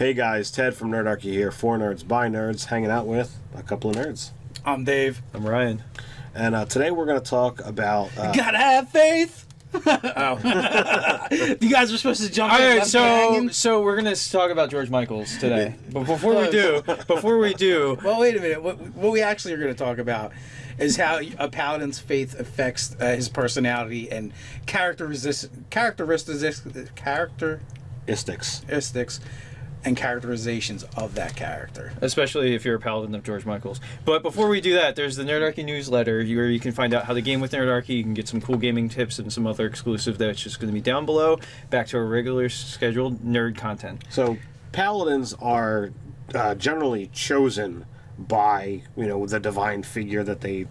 Hey guys, Ted from Nerdarchy here. 4 nerds by nerds, hanging out with a couple of nerds. I'm Dave. I'm Ryan. And today we're going to talk about... Gotta have faith! Oh. You guys were supposed to jump in. Alright, so we're going to talk about George Michaels today. But before we do... Well, wait a minute. What we actually are going to talk about is how a Paladin's faith affects his personality and characteristics and characterizations of that character. Especially if you're a Paladin of George Michaels. But before we do that, there's the Nerdarchy newsletter where you can find out how to game with Nerdarchy. You can get some cool gaming tips and some other exclusive that's just going to be down below. Back to our regular scheduled nerd content. So, Paladins are generally chosen by the divine figure that they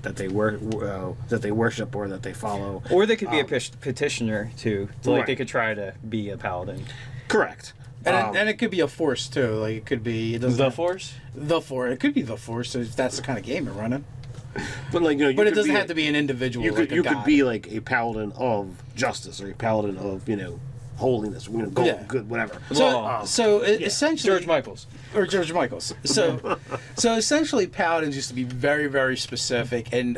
worship or that they follow. Or they could be a petitioner too. So, right. They could try to be a Paladin. Correct. And it could be a force too. Like it could be Force. The force. It could be the force if that's the kind of game you're running. But but it doesn't have to be an individual. You could could be like a paladin of justice or a paladin of holiness. Good, whatever. So essentially, George Michaels. So essentially, paladins used to be very, very specific and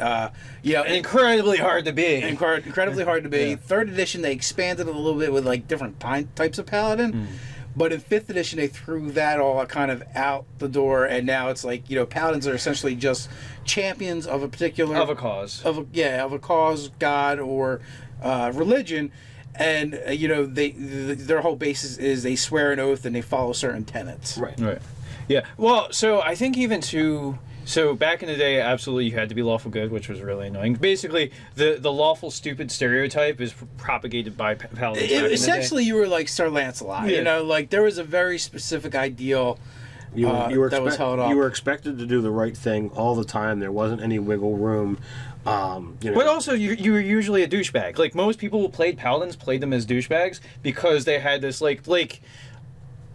incredibly hard to be. Incredibly hard to be. Yeah. 3rd edition, they expanded a little bit with like different types of paladin. But in 5th edition, they threw that all kind of out the door, and now it's like paladins are essentially just champions of a particular cause, of a cause, god, or religion, and their whole basis is they swear an oath and they follow certain tenets. Right. Yeah. Well, so I think even so back in the day, absolutely you had to be lawful good, which was really annoying. Basically, the lawful stupid stereotype is propagated by paladins. Essentially, you were like Sir Lancelot. Yeah. Like there was a very specific ideal that was held up. You were expected to do the right thing all the time. There wasn't any wiggle room. But also, you were usually a douchebag. Like most people who played paladins played them as douchebags because they had this like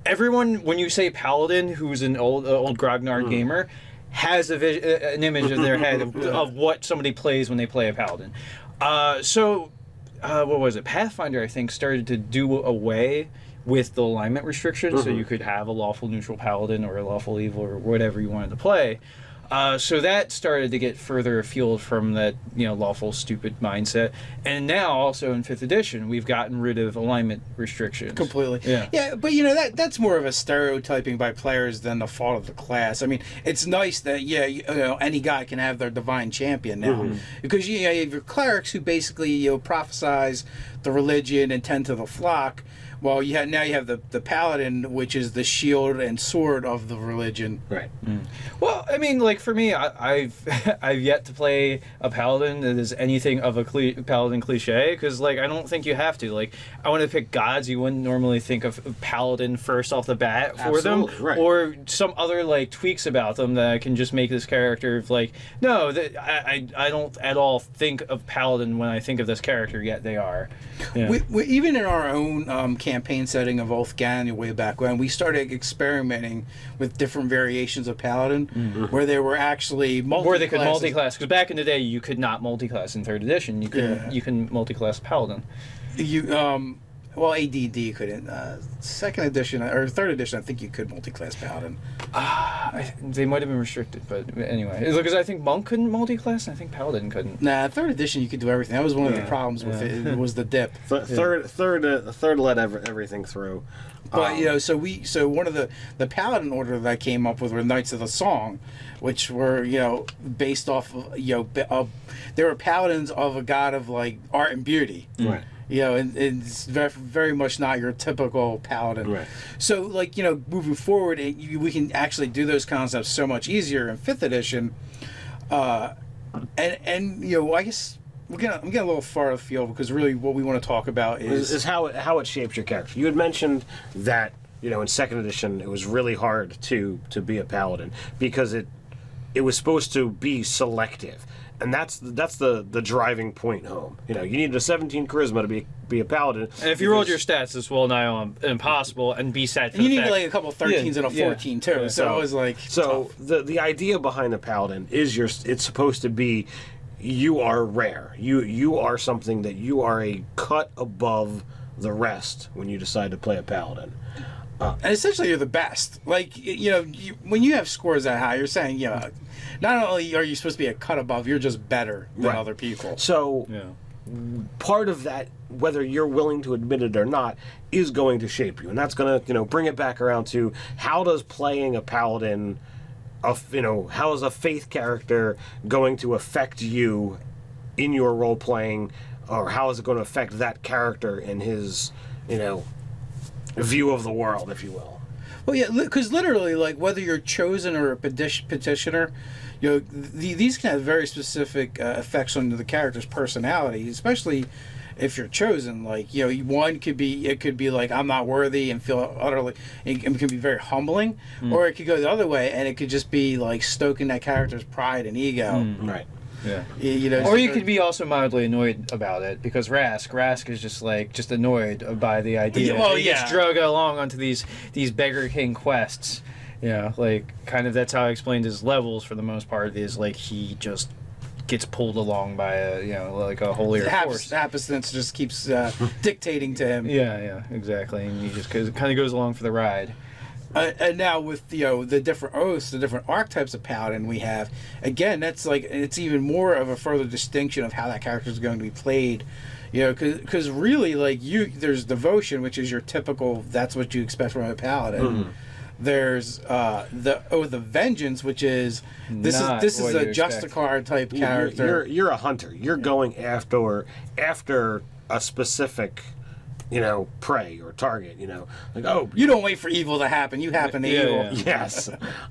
everyone, when you say paladin, who's an old grognard gamer, has an image in their head of what somebody plays when they play a paladin. What was it? Pathfinder, I think, started to do away with the alignment restrictions, so you could have a lawful neutral paladin or a lawful evil or whatever you wanted to play. So that started to get further afield from that lawful stupid mindset, and now also in 5th edition we've gotten rid of alignment restrictions completely. Yeah, but that's more of a stereotyping by players than the fault of the class. I mean, it's nice that any guy can have their divine champion now, because you have your clerics who basically prophesize the religion and tend to the flock. Well, now you have the paladin, which is the shield and sword of the religion. Right. Well, I mean, like for me, I've yet to play a paladin that is anything of a paladin cliche, because like I don't think you have to. Like I want to pick gods, you wouldn't normally think of paladin first off the bat for them, right. Or some other like tweaks about them that I can just make this character like no, I don't at all think of paladin when I think of this character. Yet they are. Yeah. We even in our own campaign setting of Ulthgan way back when, we started experimenting with different variations of paladin, where there were actually where they could multi-class, because back in the day you could not multi-class in 3rd edition. You can multi-class paladin. Well, ADD couldn't. 2nd edition or 3rd edition, I think you could multi-class paladin. They might have been restricted, but anyway, because I think monk couldn't multi-class, and I think paladin couldn't. Nah, 3rd edition you could do everything. That was one of the problems with it. It was the dip. Third let everything through. But so one of the paladin order that I came up with were Knights of the Song, which were based off of they were paladins of a god of like art and beauty. Right. And it's very, very much not your typical paladin. Right. So, moving forward, we can actually do those concepts so much easier in 5th edition. I guess I'm getting a little far afield because really what we want to talk about is how it shapes your character. You had mentioned that in 2nd edition it was really hard to be a paladin because it was supposed to be selective. And that's the driving point home. You needed a 17 charisma to be a paladin. And if you rolled your stats, it's well nigh impossible. And be sad for you need like a couple 13s and a 14 too. Yeah. So it was like tough. The idea behind the paladin is it's supposed to be you are rare. You are something that you are a cut above the rest when you decide to play a paladin. And essentially, you're the best. Like, when you have scores that high, you're saying, not only are you supposed to be a cut above, you're just better than other people. So, part of that, whether you're willing to admit it or not, is going to shape you. And that's going to, bring it back around to how does playing a paladin, how is a faith character going to affect you in your role-playing, or how is it going to affect that character in his, view of the world, if you will. Well, yeah, because literally, like, whether you're chosen or a petitioner, these can have very specific effects on the character's personality, especially if you're chosen. Like, one could be like, I'm not worthy, and feel utterly, it can be very humbling, or it could go the other way, and it could just be like stoking that character's pride and ego. Right. Yeah. Or you could be also mildly annoyed about it, because Rask is just annoyed by the idea. Well, he gets drug along onto these Beggar King quests. Like, kind of, that's how I explained his levels for the most part, is like he just gets pulled along by a holier force. Happenstance just keeps dictating to him. Yeah, exactly. And he just kind of goes along for the ride. And now with the different oaths, the different archetypes of paladin we have, again, that's like, it's even more of a further distinction of how that character is going to be played. Because really, like, there's devotion, which is your typical, that's what you expect from a paladin. Mm-hmm. There's the Oath of Vengeance, which is this is a Justicar type character. You're a hunter. You're going after a specific, prey or target. Like, oh, you don't wait for evil to happen. You happen to evil. Yeah. Yes.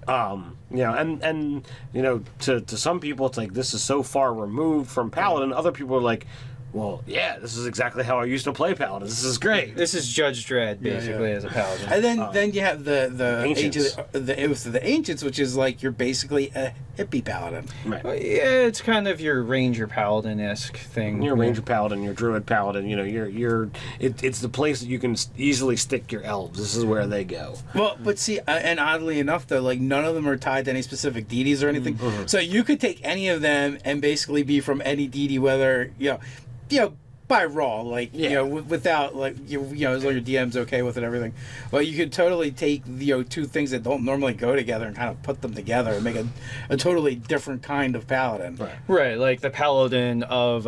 And to some people it's like, this is so far removed from paladin. Other people are like, well, yeah, this is exactly how I used to play paladins. This is great. This is Judge Dredd, basically, as a paladin. And then you have the Ancients. the Oath of the Ancients, which is like, you're basically a hippie paladin. Right. Well, yeah, it's kind of your Ranger Paladin-esque thing. You're a Ranger Paladin, you're a Druid Paladin, it's the place that you can easily stick your elves. This is where they go. Well, but see, and oddly enough, though, like, none of them are tied to any specific deities or anything. Mm-hmm. So you could take any of them and basically be from any deity, whether, by raw, like, without, like, as long as your DM's okay with it, everything. Well, you could totally take, two things that don't normally go together and kind of put them together and make a totally different kind of paladin. Right, like the paladin of,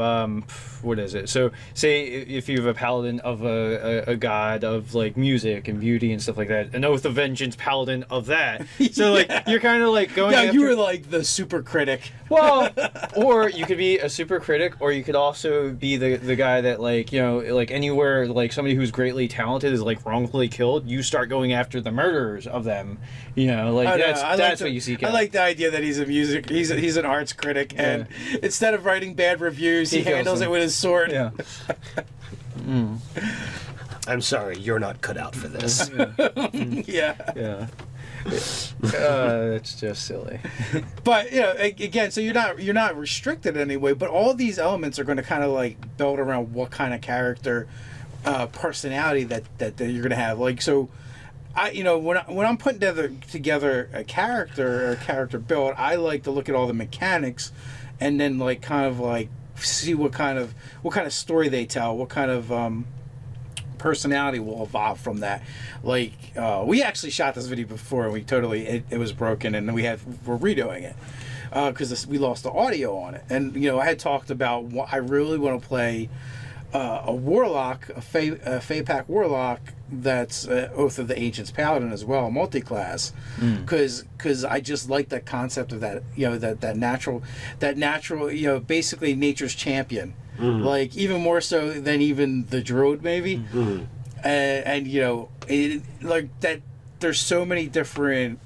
what is it? So, say if you have a paladin of a god of, like, music and beauty and stuff like that, an Oath of Vengeance paladin of that. So, like, you're kind of, like, going after... you were, like, the super critic. Well, or you could be a super critic, or you could also be the guy that, like, like, anywhere, like, somebody who's greatly talented is, like, wrongfully killed, you start going after the murderers of them. That's what you seek out. I like the idea that he's he's an arts critic, and instead of writing bad reviews, he handles it with his sword. Yeah. I'm sorry, you're not cut out for this. Yeah. It's just silly. But again, so you're not restricted anyway. But all these elements are going to kind of like build around what kind of character, personality that you're going to have. Like, so, when I'm putting together a character or a character build, I like to look at all the mechanics, and then like kind of like see what kind of story they tell, what kind of personality will evolve from that. Like, we actually shot this video before, and we totally it was broken, and we're redoing it because we lost the audio on it. And I had talked about what I really want to play, a warlock, a Fey Pack warlock that's Oath of the Ancients paladin as well, multi-class, because I just like that concept of that, that natural, basically nature's champion. Mm-hmm. Like, even more so than even the druid, maybe. Mm-hmm. And like that, there's so many different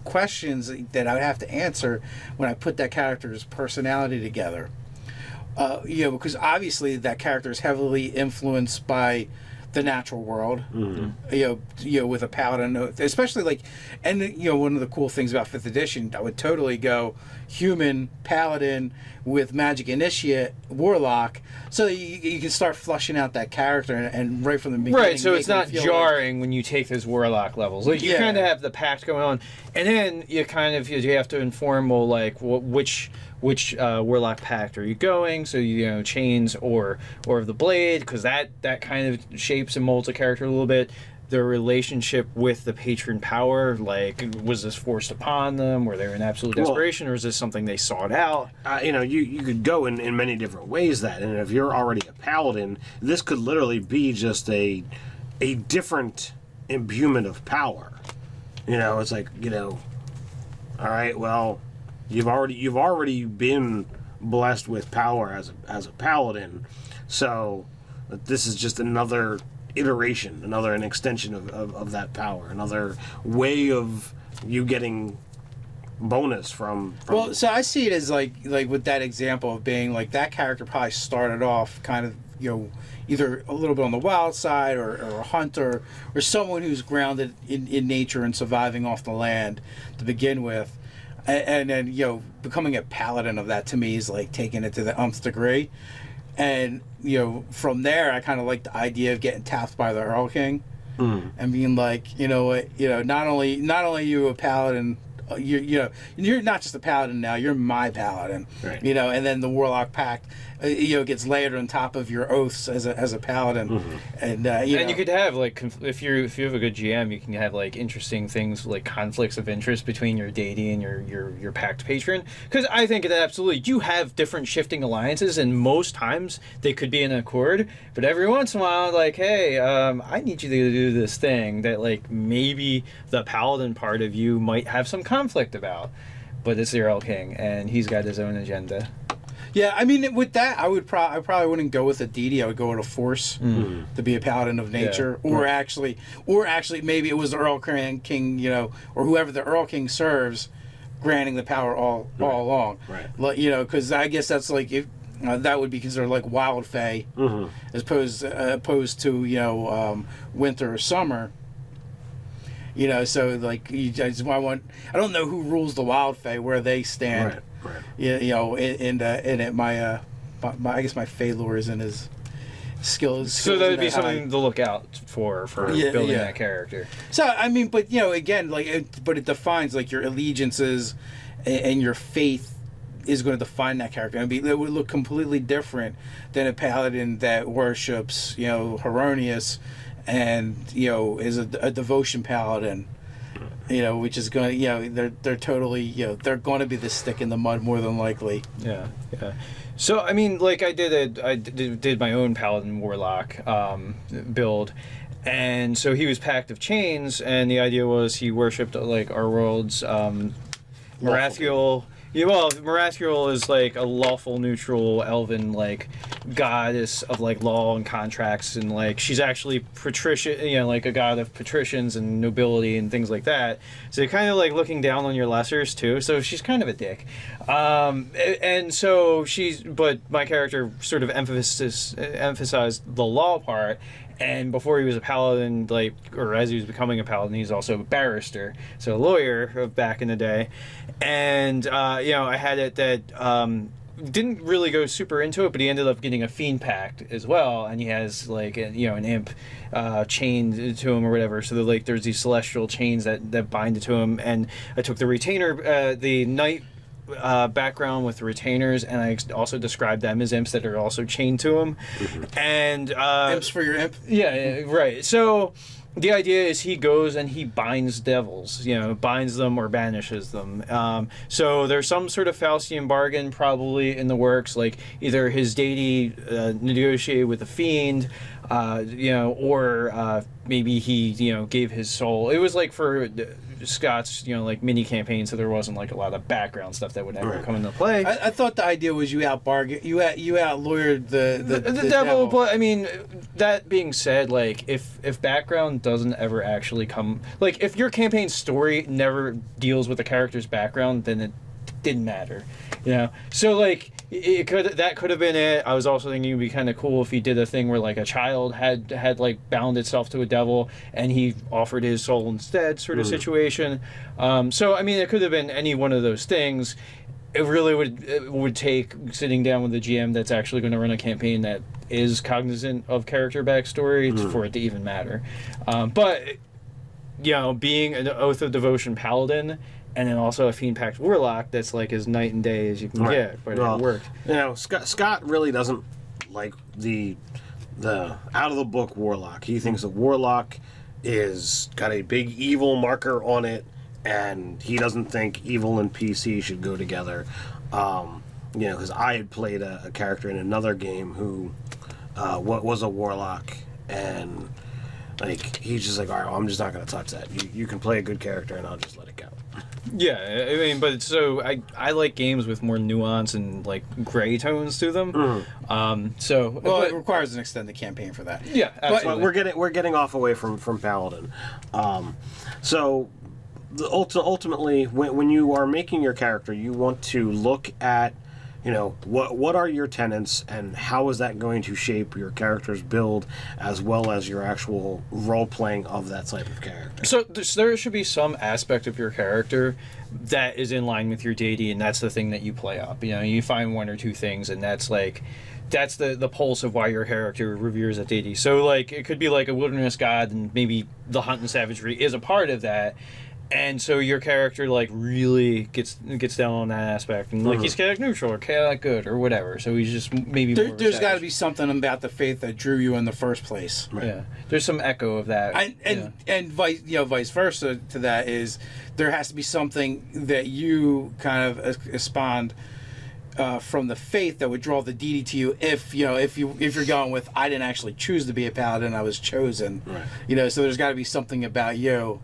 questions that I would have to answer when I put that character's personality together. Because obviously that character is heavily influenced by the natural world. Mm-hmm. With a paladin, especially like, and one of the cool things about 5th edition, I would totally go human paladin with magic initiate warlock, so you can start flushing out that character and right from the beginning. Right, so it's not jarring when you take those warlock levels. Like, you kind of have the pact going on, and then you kind of you have to inform, well, like, which warlock pact are you going? So chains or of the blade, because that kind of shapes and molds a character a little bit. their relationship with the patron power. Like, was this forced upon them? Were they in absolute desperation, or is this something they sought out? You could go in many different ways that, and if you're already a paladin, this could literally be just a different imbuement of power. It's like, all right, well, you've already been blessed with power as a paladin, so this is just another iteration, an extension of that power, another way of you getting bonus from well, so I see it as like with that example of being like that character probably started off kind of either a little bit on the wild side or a hunter or someone who's grounded in nature and surviving off the land to begin with, and then becoming a paladin of that to me is like taking it to the nth degree. And from there I kind of like the idea of getting tapped by the Earl King and being like, not only you a paladin, you're not just a paladin now, you're my paladin, right. And then the Warlock Pact gets layered on top of your oaths as a paladin, and you could have like if you have a good GM, you can have like interesting things like conflicts of interest between your deity and your pact patron, because I think that absolutely you have different shifting alliances, and most times they could be in accord, but every once in a while, like, hey, I need you to do this thing that like maybe the paladin part of you might have some conflict about, but it's the Earl King and he's got his own agenda. Yeah, I mean, with that, I probably wouldn't go with a deity. I would go with a force to be a paladin of nature, or actually, maybe it was the Earl King, or whoever the Earl King serves, granting the power all along. Right. Because I guess that's like if that would be considered like wild fae, as opposed to winter or summer. So like I don't know who rules the wild fae, where they stand. Right. In it, my I guess my Fey lore is in his skills. So that would be something to look out for building that character. So I mean, but again, but it defines like your allegiances and your faith is going to define that character. I mean, it would look completely different than a paladin that worships Heronius and is a devotion paladin. Which is going to, they're totally, they're going to be the stick in the mud more than likely. Yeah. So, I mean, like I did my own Paladin Warlock build, and so he was Pact of Chains, and the idea was he worshipped like our world's Marathiel. Yeah, well, Marathiel is like a lawful, neutral, elven like goddess of like law and contracts, and like she's actually patrician, like a god of patricians and nobility and things like that. So you're kind of like looking down on your lessers too. So she's kind of a dick, and so but my character sort of emphasized the law part. And before he was a paladin, or as he was becoming a paladin, he's also a barrister, so a lawyer of back in the day. And I had it that didn't really go super into it, but he ended up getting a fiend pact as well, and he has like an imp chained to him or whatever. So there's these celestial chains that bind it to him. And I took the retainer, the knight background with the retainers, and I also described them as imps that are also chained to him. And imps for your imp. Yeah, right. So the idea is he goes and he binds devils, binds them or banishes them. So there's some sort of Faustian bargain probably in the works, like either his deity negotiated with the fiend, or maybe he gave his soul. It was like for Scott's mini campaign, so there wasn't like a lot of background stuff that would ever come into play. I thought the idea was you out lawyered the devil. But I mean, that being said, like if background doesn't ever actually come, like if your campaign story never deals with the character's background, then it didn't matter, So like that could have been it. I was also thinking it'd be kind of cool if he did a thing where like a child had like bound itself to a devil and he offered his soul instead, sort of situation. So I mean, it could have been any one of those things. It really would take sitting down with the GM that's actually going to run a campaign that is cognizant of character backstory for it to even matter. But being an Oath of Devotion paladin, and then also a Fiend Pact Warlock, that's like as night and day as you can get, but it worked. Scott really doesn't like the out of the book Warlock. He thinks a Warlock is got a big evil marker on it, and he doesn't think evil and PC should go together. Because I had played a character in another game who was a warlock, and like he's just like, all right, well, I'm just not going to touch that. You can play a good character, and I'll just let it go. Yeah, I mean, but so I like games with more nuance and like gray tones to them. It requires an extended campaign for that. Yeah, absolutely. But we're getting off away from Paladin. Ultimately, when you are making your character, you want to look at, what are your tenets and how is that going to shape your character's build as well as your actual role playing of that type of character. So there should be some aspect of your character that is in line with your deity, and that's the thing that you play up. You find one or two things, and that's the pulse of why your character reveres that deity. So like it could be like a wilderness god, and maybe the hunt and savagery is a part of that. And so your character like really gets down on that aspect, and like he's chaotic neutral or chaotic good or whatever. So he's just maybe there's got to be something about the faith that drew you in the first place. Right. Yeah, there's some echo of that, and vice versa to that is there has to be something that you kind of expand from the faith that would draw the deity to you. If you're going with I didn't actually choose to be a paladin, I was chosen. Right. So there's got to be something about you.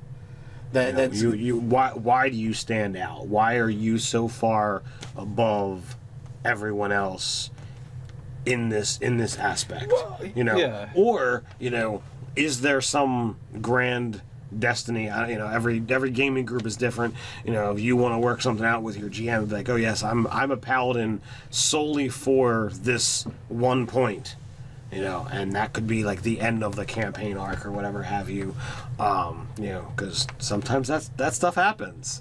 That's why do you stand out? Why are you so far above everyone else in this aspect? Or is there some grand destiny? Every gaming group is different. If you want to work something out with your GM, be like, oh yes, I'm a paladin solely for this one point. And that could be like the end of the campaign arc or whatever have you, because sometimes that stuff happens,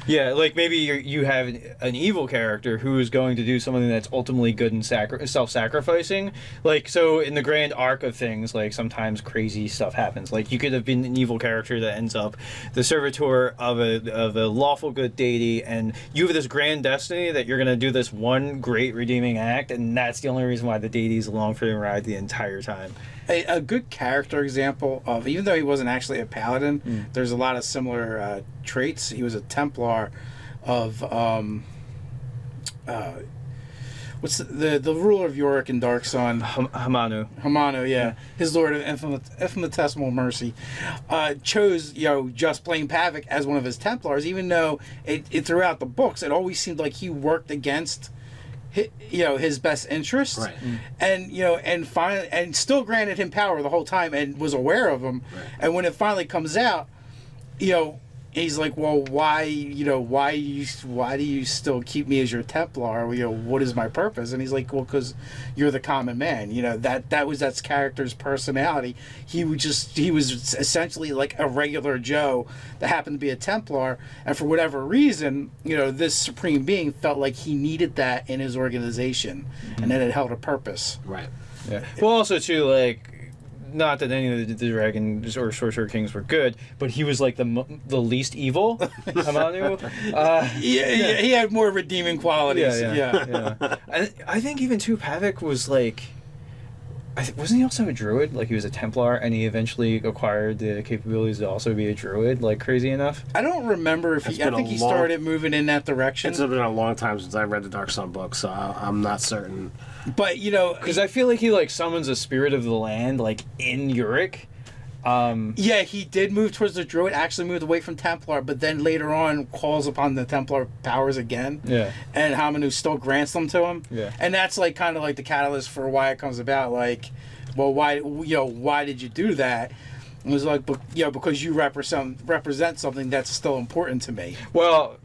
Yeah, like maybe you have an evil character who's going to do something that's ultimately good and self-sacrificing. Like, so in the grand arc of things, like sometimes crazy stuff happens. Like you could have been an evil character that ends up the servitor of a lawful good deity, and you have this grand destiny that you're going to do this one great redeeming act, and that's the only reason why the deity's along for the ride the entire time. A good character example of, even though he wasn't actually a paladin, there's a lot of similar traits. He was a Templar of what's the ruler of Yorick and Dark Sun? Hamanu, yeah. His Lord of Infinitesimal Mercy chose just plain Pavic as one of his Templars, even though it throughout the books it always seemed like he worked against his best interest, right. and finally, and still granted him power the whole time and was aware of him, right. And when it finally comes out, he's like, well, why do you still keep me as your Templar? What is my purpose? And he's like, well, because you're the common man. That was that character's personality. He was essentially like a regular Joe that happened to be a Templar, and for whatever reason, this supreme being felt like he needed that in his organization, and that it held a purpose. Right. Yeah. Well, also too, like, not that any of the dragons or sorcerer kings were good, but he was like the least evil. Hamanu. He had more redeeming qualities. Yeah. I think even too, Pavic was like, wasn't he also a druid? Like he was a Templar, and he eventually acquired the capabilities to also be a druid. Like crazy enough. I don't remember if I think he started moving in that direction. It's been a long time since I read the Dark Sun book, so I'm not certain. But because I feel like he like summons a spirit of the land like in Yorick. Yeah, he did move towards the druid. Actually, moved away from Templar, but then later on calls upon the Templar powers again. Yeah, and Hamanu still grants them to him. Yeah, and that's like kind of like the catalyst for why it comes about. Like, well, why did you do that? It was like, because you represent something that's still important to me. Well,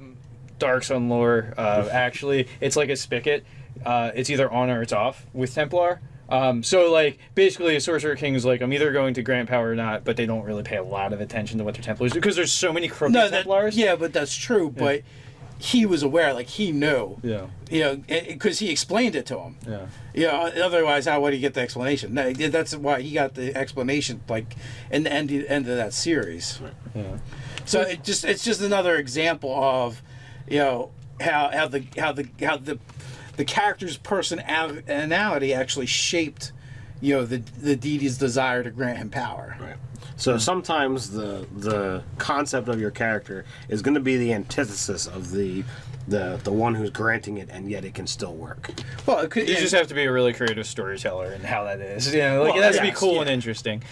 Dark Sun lore, actually, it's like a spigot. It's either on or it's off with Templar. So, like, basically a Sorcerer King is like, I'm either going to grant power or not, but they don't really pay a lot of attention to what their Templars do, because there's so many crooked Templars. Yeah, but that's true, but he was aware, like, he knew. Yeah. Because he explained it to him. Yeah. Otherwise, how would he get the explanation? No, that's why he got the explanation, like, in the end of that series. Yeah. So it's just another example of, how the character's personality actually shaped, the deity's desire to grant him power. Right. So sometimes the concept of your character is going to be the antithesis of the one who's granting it, and yet it can still work. Well, it could, You just have to be a really creative storyteller and how that is. It has to be cool and interesting.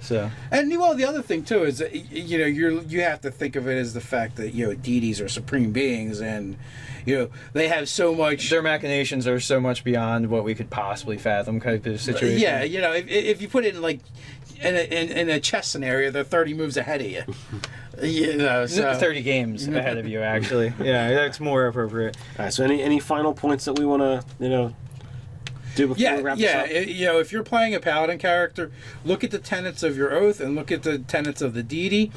So, and the other thing too is that, you have to think of it as the fact that deities are supreme beings, and they have so much. their machinations are so much beyond what we could possibly fathom type of situation. Yeah, if you put it in a chess scenario, they're 30 moves ahead of you. So 30 games ahead of you, actually. Yeah, that's more appropriate. All right. So any final points that we want to do before we wrap this up? If you're playing a paladin character, look at the tenets of your oath and look at the tenets of the deity,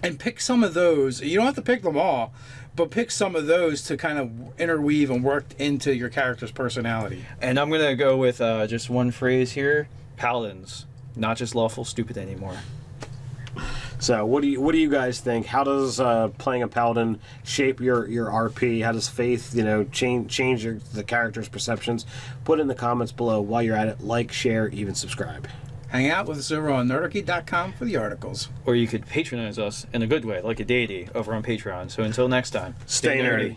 and pick some of those. You don't have to pick them all, but pick some of those to kind of interweave and work into your character's personality. And I'm going to go with just one phrase here. Paladins, not just lawful stupid anymore. So what do you guys think? How does playing a paladin shape your RP? How does faith change the character's perceptions? Put it in the comments below. While you're at it, like, share, even subscribe. Hang out with us over on nerdarchy.com for the articles. Or you could patronize us in a good way, like a deity, over on Patron. So until next time, Stay nerdy.